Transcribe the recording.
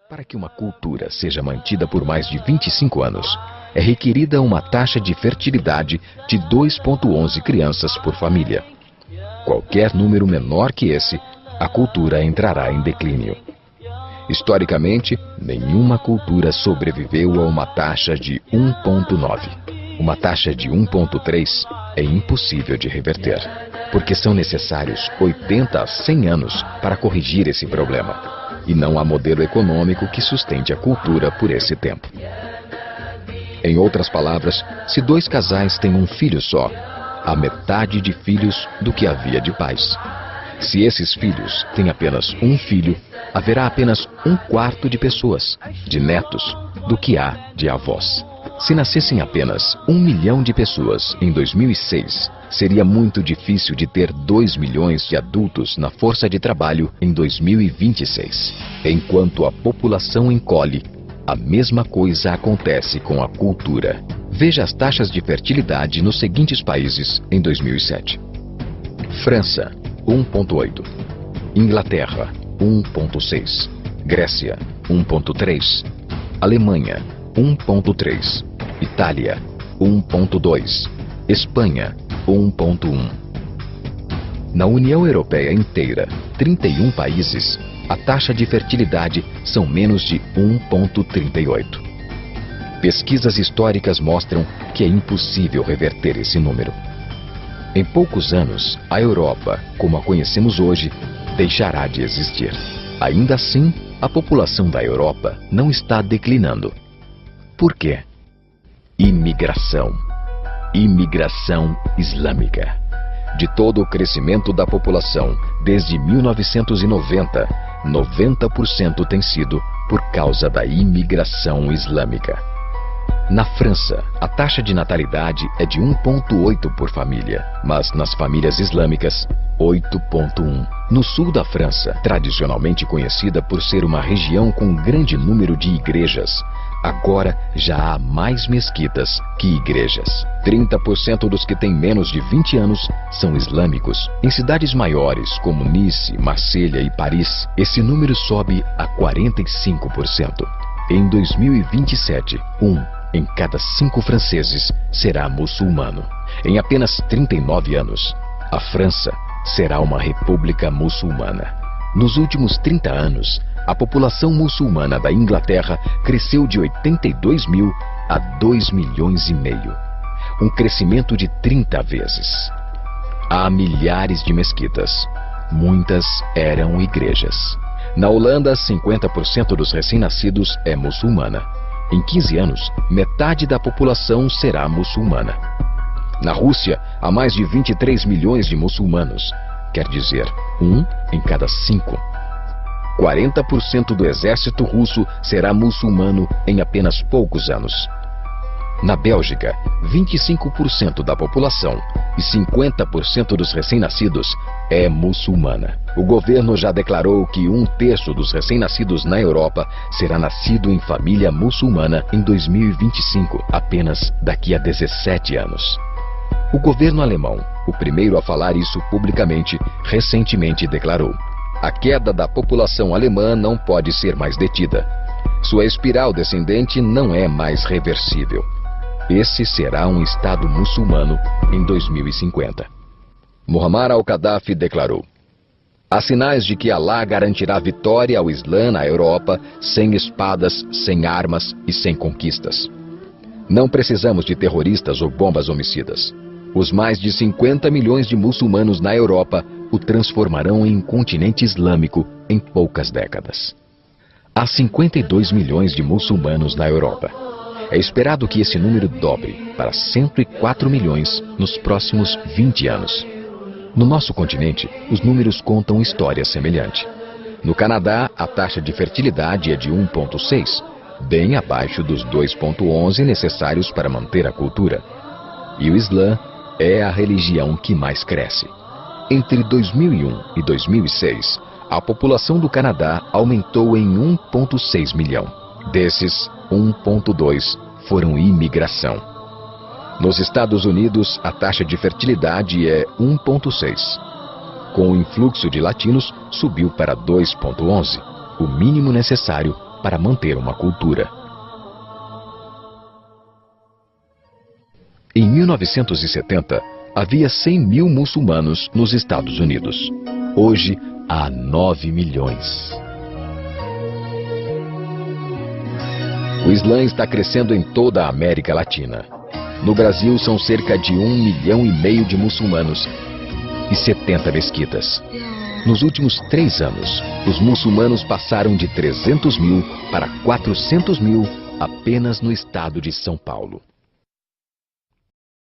Para que uma cultura seja mantida por mais de 25 anos, é requerida uma taxa de fertilidade de 2,11 crianças por família. Qualquer número menor que esse, a cultura entrará em declínio. Historicamente, nenhuma cultura sobreviveu a uma taxa de 1,9. Uma taxa de 1,3 é impossível de reverter, porque são necessários 80 a 100 anos para corrigir esse problema. E não há modelo econômico que sustente a cultura por esse tempo. Em outras palavras, se dois casais têm um filho só, há metade de filhos do que havia de pais. Se esses filhos têm apenas um filho, haverá apenas 1/4 de pessoas, de netos, do que há de avós. Se nascessem apenas 1 milhão de pessoas em 2006, seria muito difícil de ter 2 milhões de adultos na força de trabalho em 2026. Enquanto a população encolhe, a mesma coisa acontece com a cultura. Veja as taxas de fertilidade nos seguintes países em 2007. França, 1,8. Inglaterra, 1,6. Grécia, 1,3. Alemanha, 1,3. Itália, 1,2. Espanha, 1,1. Na União Europeia inteira, 31 países, a taxa de fertilidade são menos de 1,38. Pesquisas históricas mostram que é impossível reverter esse número. Em poucos anos, a Europa, como a conhecemos hoje, deixará de existir. Ainda assim, a população da Europa não está declinando. Por quê? Imigração. Imigração islâmica. De todo o crescimento da população, desde 1990, 90% tem sido por causa da imigração islâmica. Na França, a taxa de natalidade é de 1,8 por família, mas nas famílias islâmicas, 8,1. No sul da França, tradicionalmente conhecida por ser uma região com um grande número de igrejas, agora já há mais mesquitas que igrejas. 30% dos que têm menos de 20 anos são islâmicos. Em cidades maiores como Nice, Marselha e Paris, esse número sobe a 45%. Em 2027, em cada 5 franceses será muçulmano. Em apenas 39 anos, a França será uma república muçulmana. Nos últimos 30 anos, a população muçulmana da Inglaterra cresceu de 82 mil a 2 milhões e meio. Um crescimento de 30 vezes. Há milhares de mesquitas. Muitas eram igrejas. Na Holanda, 50% dos recém-nascidos é muçulmana. Em 15 anos, metade da população será muçulmana. Na Rússia, há mais de 23 milhões de muçulmanos. Quer dizer, 1 em cada 5. 40% do exército russo será muçulmano em apenas poucos anos. Na Bélgica, 25% da população e 50% dos recém-nascidos é muçulmana. O governo já declarou que 1/3 dos recém-nascidos na Europa será nascido em família muçulmana em 2025, apenas daqui a 17 anos. O governo alemão, o primeiro a falar isso publicamente, recentemente declarou: a queda da população alemã não pode ser mais detida. Sua espiral descendente não é mais reversível. Esse será um Estado muçulmano em 2050. Muammar al-Gaddafi declarou: há sinais de que Alá garantirá vitória ao Islã na Europa sem espadas, sem armas e sem conquistas. Não precisamos de terroristas ou bombas homicidas. Os mais de 50 milhões de muçulmanos na Europa o transformarão em um continente islâmico em poucas décadas. Há 52 milhões de muçulmanos na Europa. É esperado que esse número dobre para 104 milhões nos próximos 20 anos. No nosso continente, os números contam história semelhante. No Canadá, a taxa de fertilidade é de 1,6, bem abaixo dos 2,11 necessários para manter a cultura. E o Islã é a religião que mais cresce. Entre 2001 e 2006, a população do Canadá aumentou em 1,6 milhão. Desses, 1,2 foram imigração. Nos Estados Unidos, a taxa de fertilidade é 1,6. Com o influxo de latinos, subiu para 2,11, o mínimo necessário para manter uma cultura. Em 1970, havia 100 mil muçulmanos nos Estados Unidos. Hoje, há 9 milhões. O Islã está crescendo em toda a América Latina. No Brasil, são cerca de 1,5 milhão de muçulmanos e 70 mesquitas. Nos últimos 3 anos, os muçulmanos passaram de 300 mil para 400 mil apenas no estado de São Paulo.